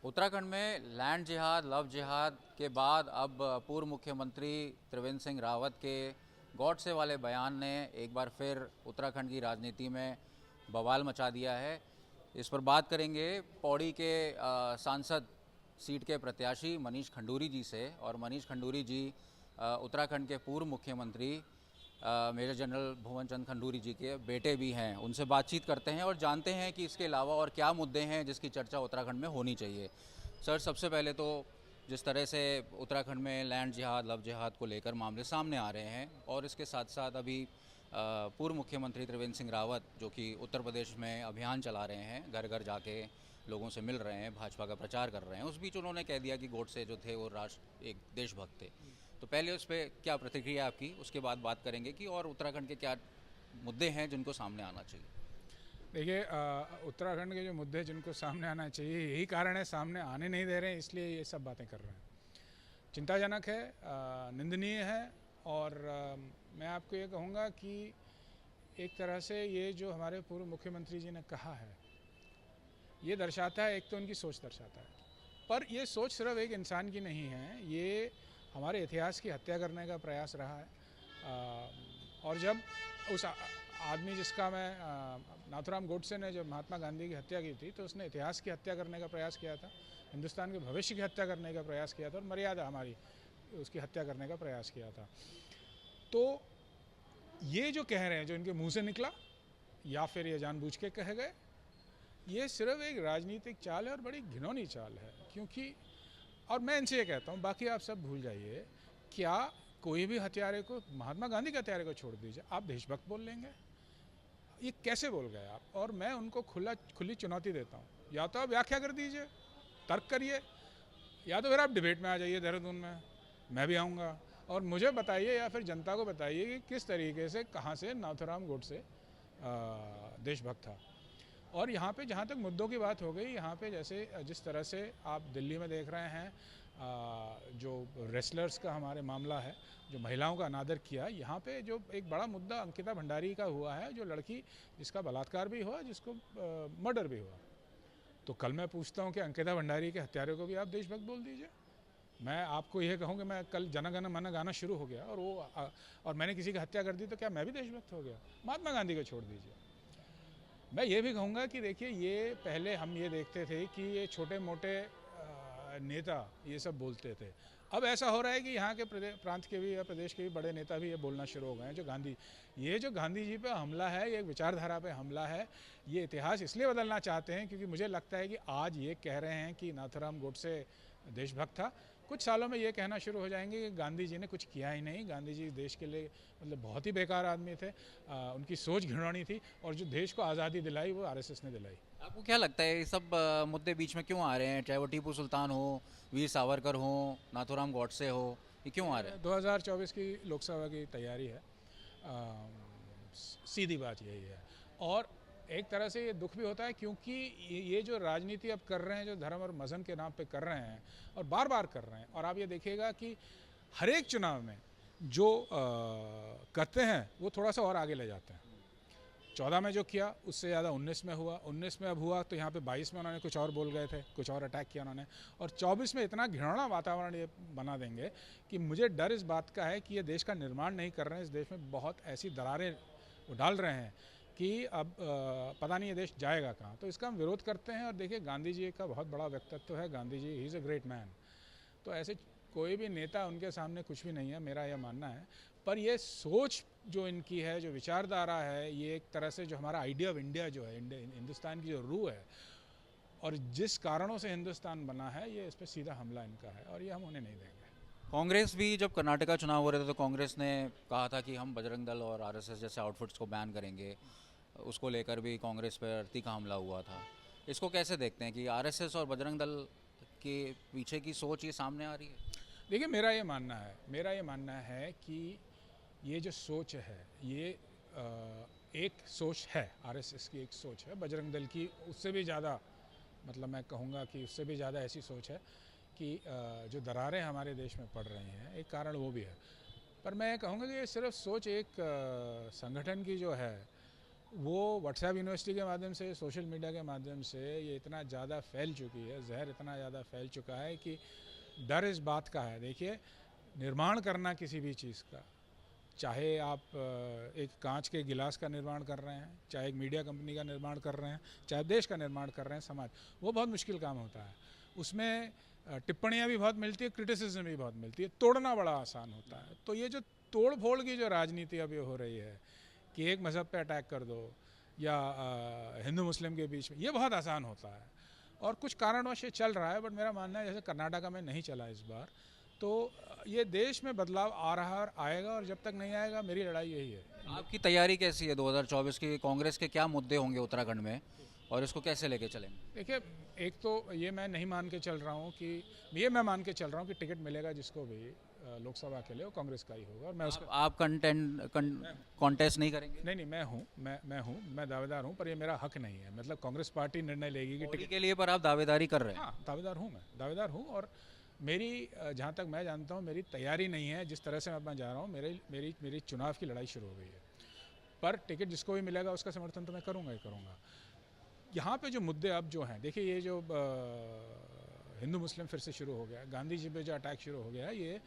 उत्तराखंड में लैंड जिहाद, लव जिहाद के बाद अब पूर्व मुख्यमंत्री त्रिवेंद्र सिंह रावत के गॉडसे वाले बयान ने एक बार फिर उत्तराखंड की राजनीति में बवाल मचा दिया है। इस पर बात करेंगे पौड़ी के सांसद सीट के प्रत्याशी मनीष खंडूरी जी से। और मनीष खंडूरी जी उत्तराखंड के पूर्व मुख्यमंत्री मेजर जनरल भुवन चंद खंडूरी जी के बेटे भी हैं। उनसे बातचीत करते हैं और जानते हैं कि इसके अलावा और क्या मुद्दे हैं जिसकी चर्चा उत्तराखंड में होनी चाहिए। सर, सबसे पहले तो जिस तरह से उत्तराखंड में लैंड जिहाद, लव जिहाद को लेकर मामले सामने आ रहे हैं और इसके साथ साथ अभी पूर्व मुख्यमंत्री त्रिवेंद्र सिंह रावत जो कि उत्तर प्रदेश में अभियान चला रहे हैं, घर घर जाके लोगों से मिल रहे हैं, भाजपा का प्रचार कर रहे हैं, उस बीच उन्होंने कह दिया कि गोडसे जो थे वो राष्ट्र एक देशभक्त थे। तो पहले उस पर क्या प्रतिक्रिया आपकी, उसके बाद बात करेंगे कि और उत्तराखंड के क्या मुद्दे हैं जिनको सामने आना चाहिए। देखिए, उत्तराखंड के जो मुद्दे जिनको सामने आना चाहिए, यही कारण है सामने आने नहीं दे रहे हैं, इसलिए ये सब बातें कर रहे हैं। चिंताजनक है, निंदनीय है। और मैं आपको ये कहूँगा कि एक तरह से ये जो हमारे पूर्व मुख्यमंत्री जी ने कहा है, ये दर्शाता है, एक तो उनकी सोच दर्शाता है, पर ये सोच सिर्फ एक इंसान की नहीं है, ये हमारे इतिहास की हत्या करने का प्रयास रहा है। और जब उस आदमी जिसका मैं नाथुराम गोडसे ने जब महात्मा गांधी की हत्या की थी, तो उसने इतिहास की हत्या करने का प्रयास किया था, हिंदुस्तान के भविष्य की हत्या करने का प्रयास किया था और मर्यादा हमारी उसकी हत्या करने का प्रयास किया था। तो ये जो कह रहे हैं, जो इनके मुंह से निकला या फिर ये जानबूझ के कहे गए, ये सिर्फ एक राजनीतिक चाल है और बड़ी घिनौनी चाल है। क्योंकि और मैं इनसे ये कहता हूँ, बाकी आप सब भूल जाइए, क्या कोई भी हत्यारे को, महात्मा गांधी के हत्यारे को छोड़ दीजिए, आप देशभक्त बोल लेंगे? ये कैसे बोल गए आप? और मैं उनको खुली चुनौती देता हूँ, या तो आप व्याख्या कर दीजिए, तर्क करिए, या तो फिर आप डिबेट में आ जाइए देहरादून में, मैं भी आऊँगा, और मुझे बताइए या फिर जनता को बताइए कि किस तरीके से, कहाँ से नाथुराम गोडसे देशभक्त था। और यहाँ पे जहाँ तक मुद्दों की बात हो गई, यहाँ पे जैसे जिस तरह से आप दिल्ली में देख रहे हैं, जो रेसलर्स का हमारे मामला है, जो महिलाओं का अनादर किया, यहाँ पे जो एक बड़ा मुद्दा अंकिता भंडारी का हुआ है, जो लड़की जिसका बलात्कार भी हुआ, जिसको मर्डर भी हुआ। तो कल मैं पूछता हूँ कि अंकिता भंडारी के हत्यारे को भी आप देशभक्त बोल दीजिए। मैं आपको यह कहूँ कि मैं कल जन गण मन गाना शुरू हो गया और मैंने किसी की हत्या कर दी, तो क्या मैं भी देशभक्त हो गया? महात्मा गांधी को छोड़ दीजिए। मैं ये भी कहूँगा कि देखिए, ये पहले हम ये देखते थे कि ये छोटे मोटे नेता ये सब बोलते थे। अब ऐसा हो रहा है कि यहाँ के प्रांत के भी या प्रदेश के भी बड़े नेता भी ये बोलना शुरू हो गए हैं। जो गांधी जी पे हमला है, ये एक विचारधारा पे हमला है। ये इतिहास इसलिए बदलना चाहते हैं क्योंकि मुझे लगता है कि आज ये कह रहे हैं कि नाथुराम गोडसे देशभक्त था, कुछ सालों में ये कहना शुरू हो जाएंगे कि गांधी जी ने कुछ किया ही नहीं, गांधी जी देश के लिए मतलब बहुत ही बेकार आदमी थे, उनकी सोच घिनौनी थी, और जो देश को आज़ादी दिलाई वो आरएसएस ने दिलाई। आपको क्या लगता है ये सब मुद्दे बीच में क्यों आ रहे हैं? चाहे वो टीपू सुल्तान हो, वीर सावरकर हो, नाथुराम गॉडसे हो, ये क्यों आ रहे हैं? 2024 की लोकसभा की तैयारी है, सीधी बात यही है। और एक तरह से ये दुख भी होता है क्योंकि ये जो राजनीति अब कर रहे हैं, जो धर्म और मज़हब के नाम पे कर रहे हैं और बार बार कर रहे हैं, और आप ये देखिएगा कि हर एक चुनाव में जो करते हैं वो थोड़ा सा और आगे ले जाते हैं। 14 में जो किया उससे ज़्यादा 19 में हुआ, 19 में अब हुआ तो यहाँ पे 22 में उन्होंने कुछ और बोल गए थे, कुछ और अटैक किया उन्होंने, और 24 में इतना घिनौना वातावरण ये बना देंगे कि मुझे डर इस बात का है कि ये देश का निर्माण नहीं कर रहे हैं, इस देश में बहुत ऐसी दरारें वो डाल रहे हैं कि अब पता नहीं ये देश जाएगा कहाँ। तो इसका हम विरोध करते हैं। और देखिए, गांधी जी का बहुत बड़ा व्यक्तित्व है, Gandhi ji he is a great man. तो ऐसे कोई भी नेता उनके सामने कुछ भी नहीं है, मेरा यह मानना है। पर ये सोच जो इनकी है, जो विचारधारा है, ये एक तरह से जो हमारा आइडिया ऑफ इंडिया जो है, हिंदुस्तान की जो रूह है और जिस कारणों से हिंदुस्तान बना है, ये इस पर सीधा हमला इनका है और ये हम उन्हें नहीं देंगे। कांग्रेस भी जब कर्नाटका चुनाव हो रहे थे तो कांग्रेस ने कहा था कि हम बजरंग दल और आरएसएस जैसे आउटफिट्स को बैन करेंगे। उसको लेकर भी कांग्रेस पर तीखा हमला हुआ था। इसको कैसे देखते हैं कि आरएसएस और बजरंग दल के पीछे की सोच ये सामने आ रही है? देखिए, मेरा ये मानना है कि ये जो सोच है, ये एक सोच है, आरएसएस की एक सोच है, बजरंग दल की उससे भी ज़्यादा, मतलब मैं कहूँगा कि उससे भी ज़्यादा ऐसी सोच है कि जो दरारें हमारे देश में पड़ रही हैं, एक कारण वो भी है। पर मैं कहूँगा कि ये सिर्फ सोच एक संगठन की जो है, वो व्हाट्सएप यूनिवर्सिटी के माध्यम से, सोशल मीडिया के माध्यम से ये इतना ज़्यादा फैल चुकी है, जहर इतना ज़्यादा फैल चुका है कि डर इस बात का है। देखिए, निर्माण करना किसी भी चीज़ का, चाहे आप एक कांच के गिलास का निर्माण कर रहे हैं, चाहे एक मीडिया कंपनी का निर्माण कर रहे हैं, चाहे देश का निर्माण कर रहे हैं, समाज, वो बहुत मुश्किल काम होता है। उसमें टिप्पणियाँ भी बहुत मिलती है, क्रिटिसिज्म भी बहुत मिलती है, तोड़ना बड़ा आसान होता है। तो ये जो तोड़ फोड़ की जो राजनीति अभी हो रही है कि एक मज़हब पे अटैक कर दो या हिंदू मुस्लिम के बीच में, ये बहुत आसान होता है और कुछ कारणवश ये चल रहा है। बट मेरा मानना है जैसे कर्नाटका में नहीं चला इस बार, तो ये देश में बदलाव आ रहा और आएगा, और जब तक नहीं आएगा मेरी लड़ाई यही है। आपकी तैयारी कैसी है 2024 की? कांग्रेस के क्या मुद्दे होंगे उत्तराखंड में और इसको कैसे लेके चलेंगे? देखिए, एक तो ये मैं नहीं मान के चल रहा हूँ कि, ये मैं मान के चल रहा हूँ कि टिकट मिलेगा जिसको भी लोकसभा के लिए, वो कांग्रेस का ही होगा। और मैं उसका आप कॉन्टेस्ट नहीं करेंगे? नहीं, मैं दावेदार हूँ, पर ये मेरा हक नहीं है। मतलब कांग्रेस पार्टी निर्णय लेगी कि टिकट के लिए, पर आप दावेदारी कर रहे हैं? हाँ, दावेदार हूँ। और मेरी जहाँ तक मैं जानता हूँ मेरी तैयारी नहीं है। जिस तरह से मैं जा रहा हूँ, मेरी चुनाव की लड़ाई शुरू हो गई है। पर टिकट जिसको भी मिलेगा उसका समर्थन तो मैं करूँगा ही करूँगा। यहाँ पे जो मुद्दे अब जो हैं, देखिए, ये जो हिंदू मुस्लिम फिर से शुरू हो गया, गांधी जी पे जो अटैक शुरू हो गया, ये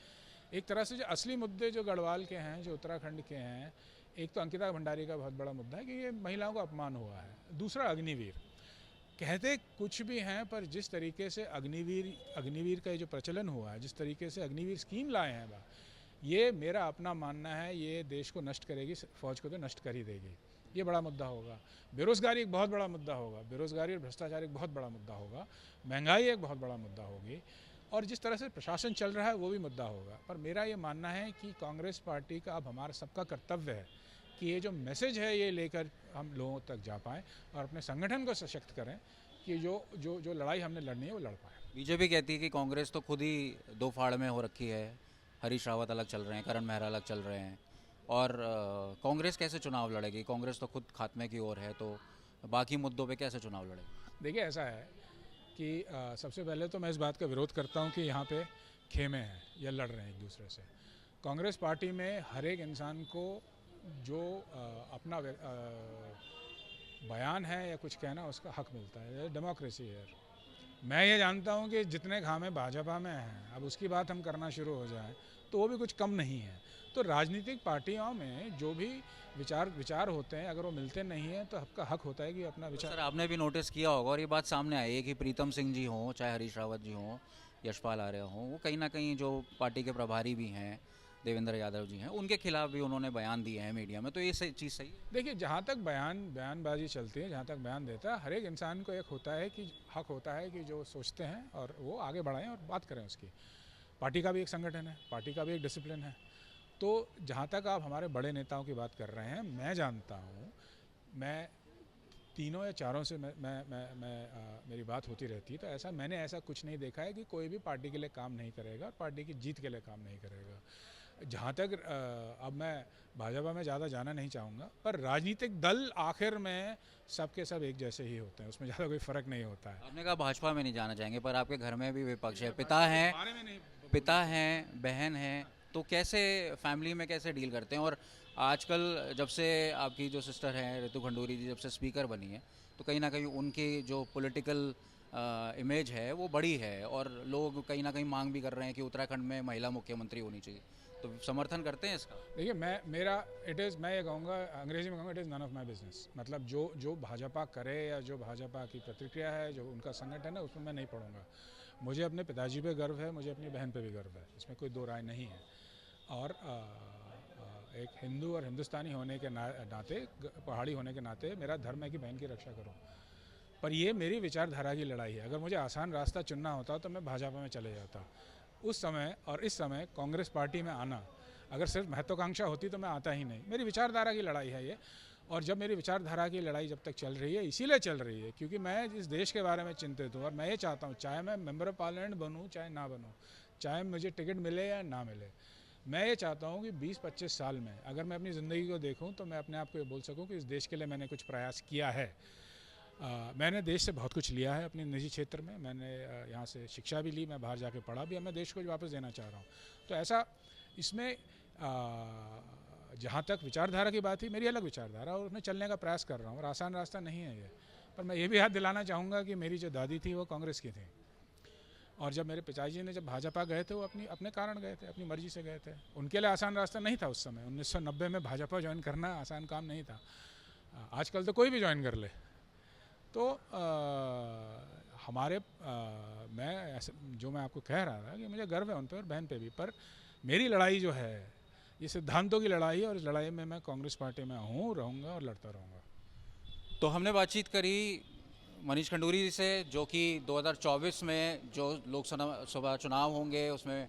एक तरह से जो असली मुद्दे जो गढ़वाल के हैं, जो उत्तराखंड के हैं, एक तो अंकिता भंडारी का बहुत बड़ा मुद्दा है कि ये महिलाओं का अपमान हुआ है। दूसरा, अग्निवीर कहते कुछ भी हैं, पर जिस तरीके से अग्निवीर का जो प्रचलन हुआ है, जिस तरीके से अग्निवीर स्कीम लाए हैं, ये मेरा अपना मानना है, ये देश को नष्ट करेगी, फौज को तो नष्ट कर ही देगी। ये बड़ा मुद्दा होगा। बेरोज़गारी एक बहुत बड़ा मुद्दा होगा, बेरोज़गारी और भ्रष्टाचार एक बहुत बड़ा मुद्दा होगा, महंगाई एक बहुत बड़ा मुद्दा होगी, और जिस तरह से प्रशासन चल रहा है वो भी मुद्दा होगा। पर मेरा ये मानना है कि कांग्रेस पार्टी का अब हमारा सबका कर्तव्य है कि ये जो मैसेज है ये लेकर हम लोगों तक जा पाएँ और अपने संगठन को सशक्त करें कि जो लड़ाई हमने लड़नी है वो लड़ पाएँ। बीजेपी कहती है कि कांग्रेस तो खुद ही दो फाड़ में हो रखी है, हरीश रावत अलग चल रहे हैं, करण मेहरा अलग चल रहे हैं, और कांग्रेस कैसे चुनाव लड़ेगी? कांग्रेस तो खुद खात्मे की ओर है, तो बाकी मुद्दों पे कैसे चुनाव लड़ेगी? देखिए, ऐसा है कि सबसे पहले तो मैं इस बात का विरोध करता हूं कि यहाँ पे खेमे हैं या लड़ रहे हैं एक दूसरे से। कांग्रेस पार्टी में हर एक इंसान को जो अपना बयान है या कुछ कहना, उसका हक मिलता है। डेमोक्रेसी है। मैं ये जानता हूँ कि जितने खामे भाजपा में हैं, अब उसकी बात हम करना शुरू हो जाएं तो वो भी कुछ कम नहीं है। तो राजनीतिक पार्टियों में जो भी विचार होते हैं, अगर वो मिलते नहीं हैं तो आपका हक होता है कि अपना विचार। सर, आपने भी नोटिस किया होगा और ये बात सामने आई है कि प्रीतम सिंह जी हों, चाहे हरीश रावत जी हों, यशपाल आर्य हों, वो कहीं ना कहीं जो पार्टी के प्रभारी भी हैं, देवेंद्र यादव जी हैं, उनके खिलाफ भी उन्होंने बयान दिए हैं मीडिया में। तो ये चीज़ सही है? देखिए, जहाँ तक बयानबाजी चलती है, जहाँ तक बयान देता है, हर एक इंसान को एक होता है कि हक होता है कि जो सोचते हैं और वो आगे बढ़ाएं और बात करें उसकी। पार्टी का भी एक संगठन है, पार्टी का भी एक डिसिप्लिन है। तो जहाँ तक आप हमारे बड़े नेताओं की बात कर रहे हैं, मैं जानता हूँ, मैं तीनों या चारों से मेरी बात होती रहती है, तो मैंने ऐसा कुछ नहीं देखा है कि कोई भी पार्टी के लिए काम नहीं करेगा और पार्टी की जीत के लिए काम नहीं करेगा। जहाँ तक अब मैं भाजपा में ज़्यादा जाना नहीं चाहूँगा, पर राजनीतिक दल आखिर में सबके सब एक जैसे ही होते हैं, उसमें ज़्यादा कोई फ़र्क नहीं होता है। आपने कहा भाजपा में नहीं जाना चाहेंगे, पर आपके घर में भी विपक्ष है, पिता हैं, बहन हैं, तो कैसे फैमिली में कैसे डील करते हैं? और आजकल जब से आपकी जो सिस्टर हैं ऋतु खंडूरी जी जब से स्पीकर बनी है, तो कहीं ना कहीं उनकी जो पॉलिटिकल इमेज है वो बड़ी है, और लोग कहीं ना कहीं मांग भी कर रहे हैं कि उत्तराखंड में महिला मुख्यमंत्री होनी चाहिए। तो समर्थन करते हैं इसका? देखिए, मैं ये कहूँगा, अंग्रेजी में कहूँगा, it is none of my business. मतलब जो भाजपा करे या जो भाजपा की प्रतिक्रिया है, जो उनका संगठन है, उसमें मैं नहीं पढ़ूंगा। मुझे अपने पिताजी पे गर्व है, मुझे अपनी बहन पे भी गर्व है, इसमें कोई दो राय नहीं है। और एक हिंदू और हिंदुस्तानी होने के नाते, पहाड़ी होने के नाते, मेरा धर्म है कि बहन की रक्षा करूं। पर ये मेरी विचारधारा की लड़ाई है। अगर मुझे आसान रास्ता चुनना होता तो मैं भाजपा में चले जाता उस समय, और इस समय कांग्रेस पार्टी में आना अगर सिर्फ महत्वाकांक्षा होती तो मैं आता ही नहीं। मेरी विचारधारा की लड़ाई है ये, और जब मेरी विचारधारा की लड़ाई जब तक चल रही है, इसीलिए चल रही है क्योंकि मैं इस देश के बारे में चिंतित हूँ, और मैं ये चाहता हूँ, चाहे मैं मेंबर ऑफ पार्लियामेंट बनूँ चाहे ना बनूँ, चाहे मुझे टिकट मिले या ना मिले, मैं ये चाहता हूँ कि 20-25 साल में अगर मैं अपनी ज़िंदगी को देखूँ तो मैं अपने आप को ये बोल सकूँ कि इस देश के लिए मैंने कुछ प्रयास किया है। मैंने देश से बहुत कुछ लिया है अपने निजी क्षेत्र में। मैंने यहाँ से शिक्षा भी ली, मैं बाहर जाके पढ़ा भी, अब मैं देश को वापस देना चाह रहा हूँ। तो ऐसा इसमें जहाँ तक विचारधारा की बात थी, मेरी अलग विचारधारा और उसमें चलने का प्रयास कर रहा हूँ और आसान रास्ता नहीं है ये। पर मैं ये भी याद दिलाना चाहूँगा कि मेरी जो दादी थी वो कांग्रेस की थी, और जब मेरे पिताजी ने जब भाजपा गए थे वो अपने कारण गए थे, अपनी मर्जी से गए थे। उनके लिए आसान रास्ता नहीं था उस समय। 1990 में भाजपा ज्वाइन करना आसान काम नहीं था। आजकल तो कोई भी ज्वाइन कर ले। तो मैं जो मैं आपको कह रहा था कि मुझे गर्व है उन पर और बहन पे भी, पर मेरी लड़ाई जो है ये सिद्धांतों की लड़ाई है और इस लड़ाई में मैं कांग्रेस पार्टी में हूँ, रहूँगा और लड़ता रहूँगा। तो हमने बातचीत करी मनीष खंडूरी जी से, जो कि 2024 में जो लोकसभा चुनाव होंगे उसमें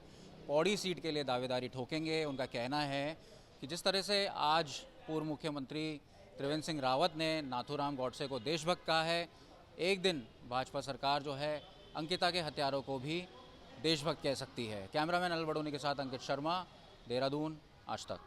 पौड़ी सीट के लिए दावेदारी ठोकेंगे। उनका कहना है कि जिस तरह से आज पूर्व मुख्यमंत्री त्रिवेंद्र सिंह रावत ने नाथूराम गॉडसे को देशभक्त कहा है, एक दिन भाजपा सरकार जो है अंकिता के हत्यारों को भी देशभक्त कह सकती है। कैमरामैन अनिल बड़ोनी के साथ अंकित शर्मा, देहरादून, आज तक।